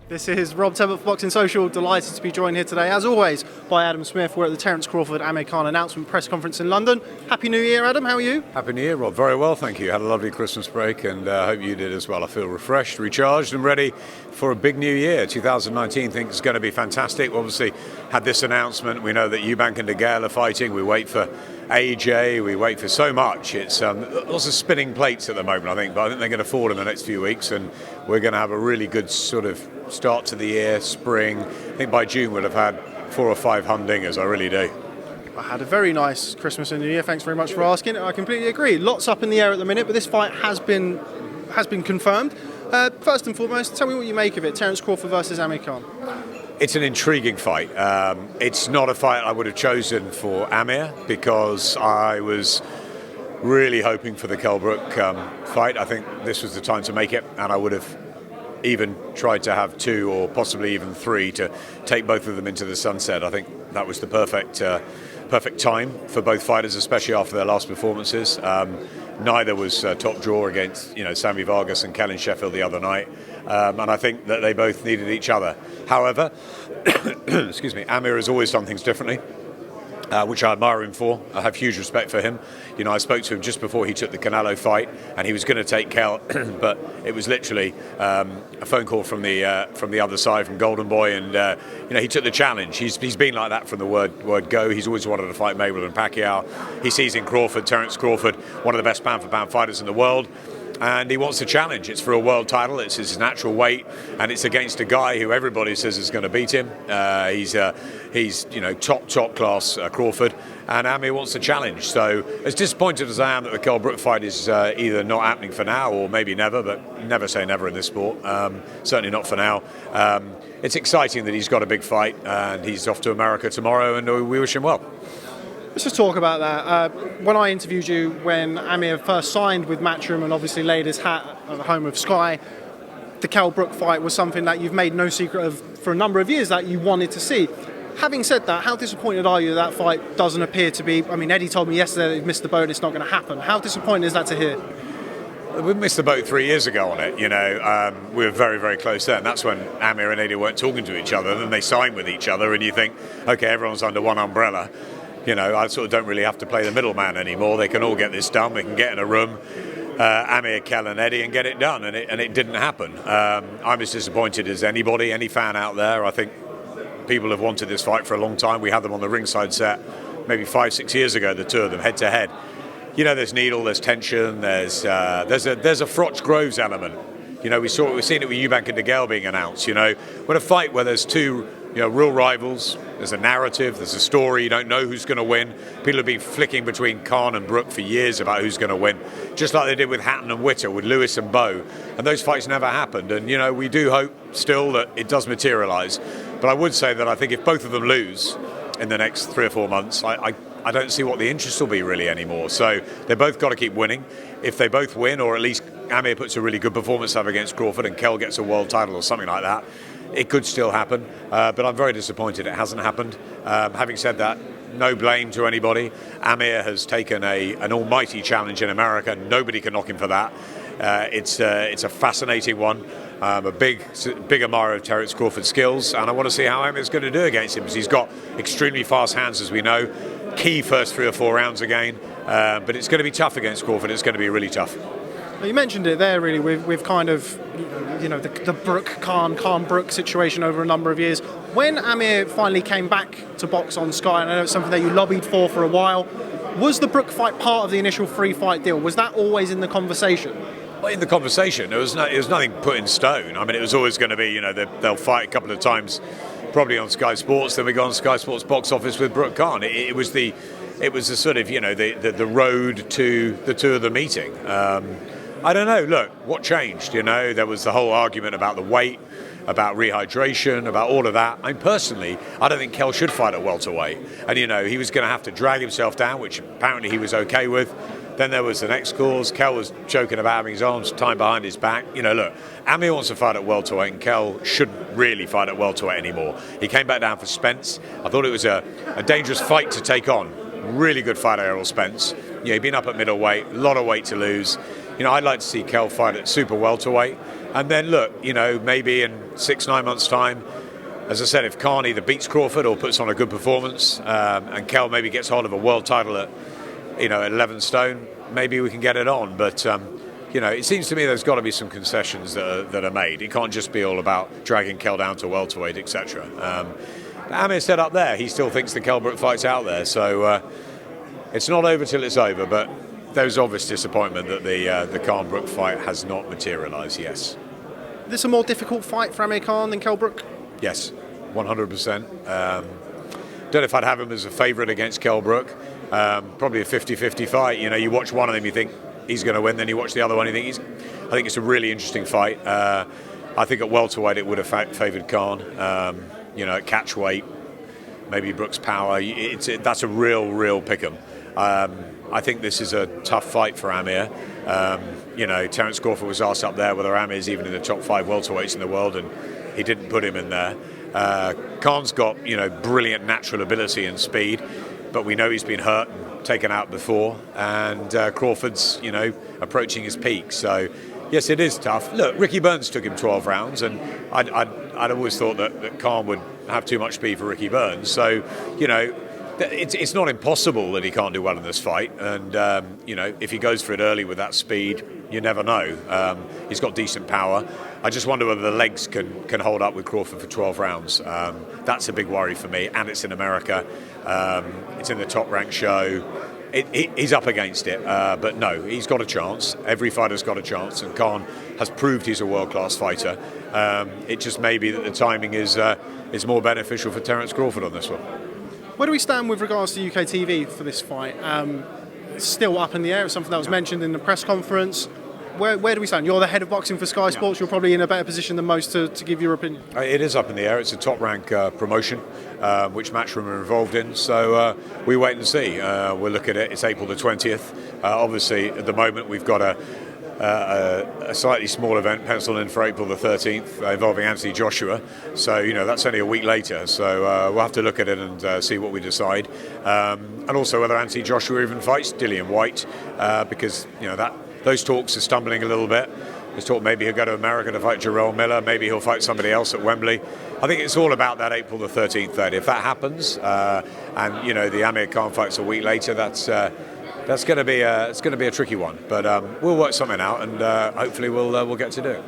This is Rob Tebbutt for Boxing Social. Delighted to be joined here today, as always, by Adam Smith. We're at the Terence Crawford Amir Khan announcement press conference in London. Happy New Year, Adam. How are you? Happy New Year, Rob. Very well, thank you. Had a lovely Christmas break, and I hope you did as well. I feel refreshed, recharged, and ready for a big new year. 2019, I think is going to be fantastic. We obviously had this announcement. We know that Eubank and De Gale are fighting. We wait for AJ. We wait for so much. It's lots of spinning plates at the moment, I think, but I think they're going to fall in the next few weeks, and we're going to have a really good sort of start to the year, spring. I think by June we'll have had 4 or 5 humdingers. I really do. I had a very nice Christmas and New Year. Thanks very much for asking. I completely agree. Lots up in the air at the minute, but this fight has been confirmed. First and foremost, tell me what you make of it. Terence Crawford versus Amir Khan. It's an intriguing fight. It's not a fight I would have chosen for Amir because I was really hoping for the Kell Brook fight. I think this was the time to make it, and I would have even tried to have 2 or possibly even 3 to take both of them into the sunset. I think that was the perfect time for both fighters, especially after their last performances. Neither was top draw against Sammy Vargas and Kellen Sheffield the other night, and I think that they both needed each other. However, excuse me, Amir has always done things differently, which I admire him for. I have huge respect for him. I spoke to him just before he took the Canelo fight, and he was going to take Kell, but it was literally a phone call from the other side, from Golden Boy, and he took the challenge. He's been like that from the word go. He's always wanted to fight Mayweather and Pacquiao. He sees in Terence Crawford, one of the best pound-for-pound fighters in the world, and he wants a challenge. It's for a world title. It's his natural weight, and it's against a guy who everybody says is going to beat him. He's top class Crawford, and Amir wants a challenge. So as disappointed as I am that the Kell Brook fight is either not happening for now or maybe never, but never say never in this sport. Certainly not for now. It's exciting that he's got a big fight, and he's off to America tomorrow, and we wish him well. Let's just talk about that. When I interviewed you when Amir first signed with Matchroom and obviously laid his hat at the home of Sky, the Kell Brook fight was something that you've made no secret of for a number of years that you wanted to see. Having said that, how disappointed are you that fight doesn't appear to be... I mean, Eddie told me yesterday that he'd missed the boat and it's not going to happen. How disappointing is that to hear? We missed the boat 3 years ago on it, we were very, very close then. That's when Amir and Eddie weren't talking to each other, then they signed with each other, and you think, okay, everyone's under one umbrella. I sort of don't really have to play the middleman anymore. They can all get this done. We can get in a room, Amir, Kell and Eddie, and get it done, and it didn't happen. I'm as disappointed as anybody, any fan out there. I think people have wanted this fight for a long time. We had them on the ringside set maybe 5-6 years ago, the two of them, head to head. There's needle, there's tension, there's a Frotch Groves element. We've seen it with Eubank and De Gale being announced. When a fight where there's 2 real rivals, there's a narrative, there's a story, you don't know who's going to win. People have been flicking between Khan and Brook for years about who's going to win, just like they did with Hatton and Witter, with Lewis and Bowe, and those fights never happened. And we do hope still that it does materialise, but I would say that I think if both of them lose in the next 3 or 4 months, I don't see what the interest will be really anymore. So they both got to keep winning. If they both win, or at least Amir puts a really good performance up against Crawford and Kell gets a world title or something like that, it could still happen, but I'm very disappointed it hasn't happened. Having said that, no blame to anybody. Amir has taken an almighty challenge in America. Nobody can knock him for that. It's a fascinating one. I'm a big admirer of Terence Crawford's skills, and I want to see how Amir's going to do against him, because he's got extremely fast hands, as we know. Key first 3 or 4 rounds again, but it's going to be tough against Crawford. It's going to be really tough. You mentioned it there, really, with kind of, the Brook-Khan Brook situation over a number of years. When Amir finally came back to box on Sky, and I know it's something that you lobbied for a while, was the Brook fight part of the initial 3-fight deal? Was that always in the conversation? Well, in the conversation, there was nothing put in stone. I mean, it was always going to be, they'll fight a couple of times, probably on Sky Sports, then we go on Sky Sports box office with Brook-Khan. It was the sort of, the road to the 2 of them meeting. I don't know. Look, what changed? There was the whole argument about the weight, about rehydration, about all of that. Personally, I don't think Kell should fight at welterweight. And, he was going to have to drag himself down, which apparently he was okay with. Then there was the next cause. Kell was joking about having his arms tied behind his back. Look, Amir wants to fight at welterweight, and Kell shouldn't really fight at welterweight anymore. He came back down for Spence. I thought it was a dangerous fight to take on. Really good fighter, Errol Spence. He'd been up at middleweight, a lot of weight to lose. I'd like to see Kell fight at super welterweight. And then look, maybe in 6-9 months' time, as I said, if Khan either beats Crawford or puts on a good performance, and Kell maybe gets hold of a world title at 11 stone, maybe we can get it on. But it seems to me there's got to be some concessions that are made. It can't just be all about dragging Kell down to welterweight, etc. Amir said up there he still thinks the Kell Brook fight's out there, so it's not over till it's over. But there's obvious disappointment that the Khan Brook fight has not materialised. Yes. Is this a more difficult fight for Amir Khan than Kell Brook? Yes, 100%. Don't know if I'd have him as a favourite against Kell Brook. Probably a 50-50 fight. You watch one of them, you think he's going to win. Then you watch the other one, you think I think it's a really interesting fight. I think at welterweight it would have favoured Khan. At catchweight, maybe Brook's power. That's a real pick-em. I think this is a tough fight for Amir. Terence Crawford was asked up there whether Amir's even in the top 5 welterweights in the world, and he didn't put him in there. Khan's got brilliant natural ability and speed, but we know he's been hurt and taken out before, and Crawford's approaching his peak. So yes, it is tough. Look, Ricky Burns took him 12 rounds, and I'd always thought that Khan would have too much speed for Ricky Burns. So it's not impossible that he can't do well in this fight, and if he goes for it early with that speed, you never know. He's got decent power. I just wonder whether the legs can hold up with Crawford for 12 rounds. That's a big worry for me, and it's in America. It's in the top-ranked show. He's up against it, but no, he's got a chance. Every fighter's got a chance, and Khan has proved he's a world-class fighter. It just may be that the timing is more beneficial for Terence Crawford on this one. Where do we stand with regards to UK TV for this fight? It's still up in the air. It's something that was mentioned in the press conference. Where do we stand? You're the head of boxing for Sky Sports. You're probably in a better position than most to give your opinion. It is up in the air. It's a top-rank promotion, which Matchroom are involved in. So we wait and see. We'll look at it. It's April the 20th. Obviously, at the moment, we've got a slightly small event penciled in for April the 13th involving Anthony Joshua. So, that's only a week later. So we'll have to look at it and see what we decide. And also whether Anthony Joshua even fights Dillian Whyte, because, those talks are stumbling a little bit. There's talk maybe he'll go to America to fight Jarrell Miller. Maybe he'll fight somebody else at Wembley. I think it's all about that April the 13th date. If that happens, and the Amir Khan fight's a week later, that's going to be a tricky one. But we'll work something out, and hopefully we'll get to do it.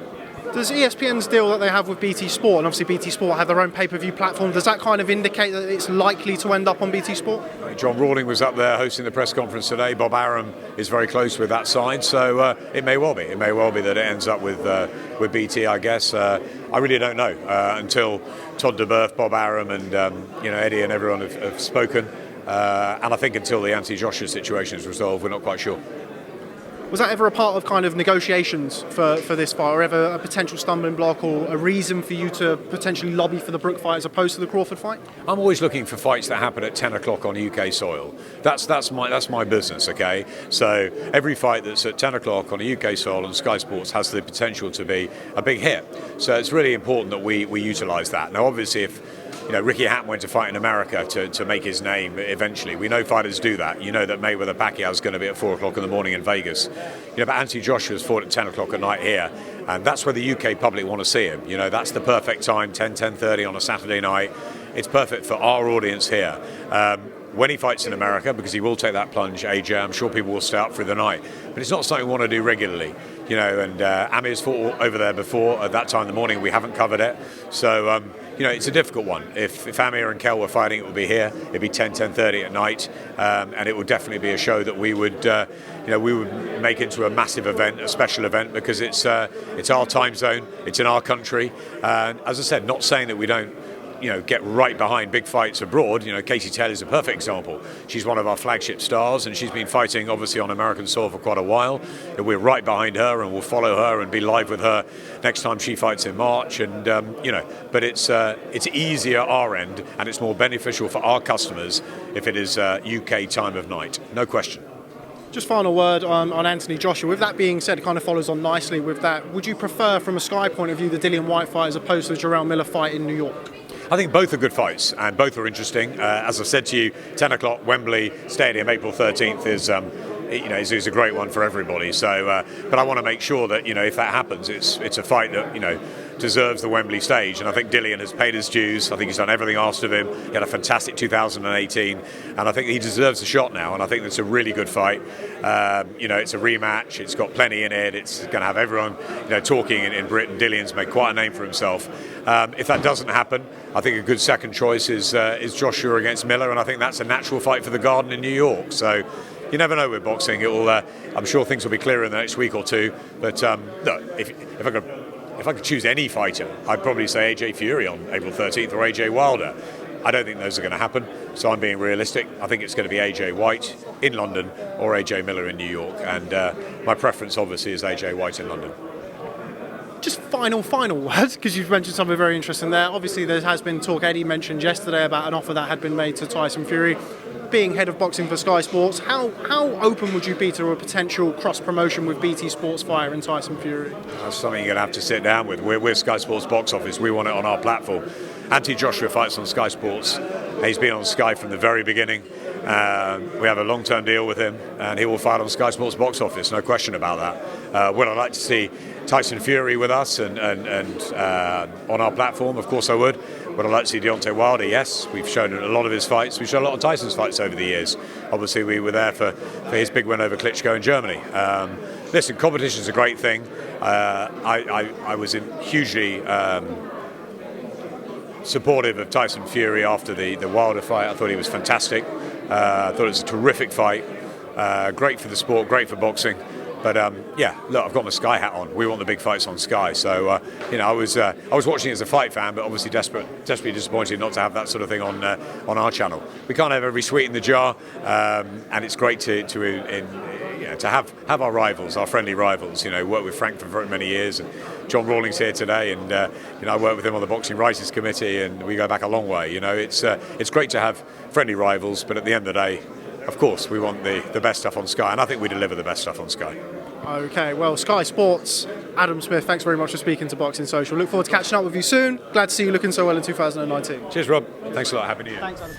Does ESPN's deal that they have with BT Sport, and obviously BT Sport have their own pay-per-view platform, does that kind of indicate that it's likely to end up on BT Sport? John Rawling was up there hosting the press conference today. Bob Arum is very close with that side, so it may well be. It may well be that it ends up with BT, I guess. I really don't know until Todd DeBerth, Bob Arum, and Eddie and everyone have spoken. And I think until the Anthony Joshua situation is resolved, we're not quite sure. Was that ever a part of kind of negotiations for this fight, or ever a potential stumbling block or a reason for you to potentially lobby for the Brook fight as opposed to the Crawford fight? I'm always looking for fights that happen at 10 o'clock on UK soil. That's my business, okay? So every fight that's at 10 o'clock on UK soil and Sky Sports has the potential to be a big hit. So it's really important that we utilise that. Now, obviously, if Ricky Hatton went to fight in America to make his name eventually. We know fighters do that. You know that Mayweather-Pacquiao is going to be at 4 o'clock in the morning in Vegas. But Anthony Joshua's fought at 10 o'clock at night here. And that's where the UK public want to see him. That's the perfect time, 10:30 on a Saturday night. It's perfect for our audience here. When he fights in America, because he will take that plunge, AJ, I'm sure people will stay up through the night. But it's not something we want to do regularly. And Amir's fought over there before. At that time in the morning, we haven't covered it. So, it's a difficult one. If Amir and Kell were fighting, it would be here. It'd be 10:30 at night, and it would definitely be a show that we would make into a massive event, a special event, because it's our time zone, it's in our country. And as I said, not saying that we don't get right behind big fights abroad. Katie Taylor is a perfect example. She's one of our flagship stars, and she's been fighting obviously on American soil for quite a while. We're right behind her, and we'll follow her and be live with her next time she fights in March. And but it's easier our end, and it's more beneficial for our customers if it is UK time of night. No question. Just final word on Anthony Joshua. With that being said, it kind of follows on nicely with that. Would you prefer, from a Sky point of view, the Dillian Whyte fight as opposed to the Jarrell Miller fight in New York? I think both are good fights, and both are interesting. As I said to you, 10 o'clock, Wembley Stadium, April 13th is a great one for everybody. So, but I want to make sure that if that happens, it's a fight that deserves the Wembley stage, and I think Dillian has paid his dues. I think he's done everything asked of him. He had a fantastic 2018, and I think he deserves a shot now. And I think it's a really good fight. It's a rematch. It's got plenty in it. It's going to have everyone talking in Britain. Dillian's made quite a name for himself. If that doesn't happen, I think a good second choice is Joshua against Miller, and I think that's a natural fight for the Garden in New York. So you never know with boxing. I'm sure things will be clearer in the next week or two. But look, if I could choose any fighter, I'd probably say AJ Fury on April 13th or AJ Wilder. I don't think those are going to happen, so I'm being realistic. I think it's going to be AJ Whyte in London or AJ Miller in New York, and my preference obviously is AJ Whyte in London. Just final words, because you've mentioned something very interesting there. Obviously there has been talk, Eddie mentioned yesterday, about an offer that had been made to Tyson Fury. Being head of boxing for Sky Sports, how open would you be to a potential cross-promotion with BT Sports Fire and Tyson Fury? That's something you're going to have to sit down with. We're Sky Sports box office. We want it on our platform. Anthony Joshua fights on Sky Sports. He's been on Sky from the very beginning. We have a long-term deal with him, and he will fight on Sky Sports box office, no question about that. Would I like to see Tyson Fury with us and on our platform? Of course I would. Would I like to see Deontay Wilder? Yes. We've shown a lot of his fights. We've shown a lot of Tyson's fights over the years. Obviously, we were there for his big win over Klitschko in Germany. Listen, competition is a great thing. I was hugely supportive of Tyson Fury after the Wilder fight. I thought he was fantastic. I thought it was a terrific fight. Great for the sport, great for boxing. But look, I've got my Sky hat on. We want the big fights on Sky. So I was watching it as a fight fan, but obviously desperately disappointed not to have that sort of thing on our channel. We can't have every sweet in the jar, and it's great to have our rivals, our friendly rivals. Worked with Frank for very many years, and John Rawlings here today, and I worked with him on the Boxing Writers Committee, and we go back a long way. It's great to have friendly rivals, but at the end of the day, of course, we want the best stuff on Sky, and I think we deliver the best stuff on Sky. Okay, well, Sky Sports, Adam Smith, thanks very much for speaking to Boxing Social. Look forward to catching up with you soon. Glad to see you looking so well in 2019. Cheers, Rob. Thanks a lot. Happy New Year. Thanks, Adam.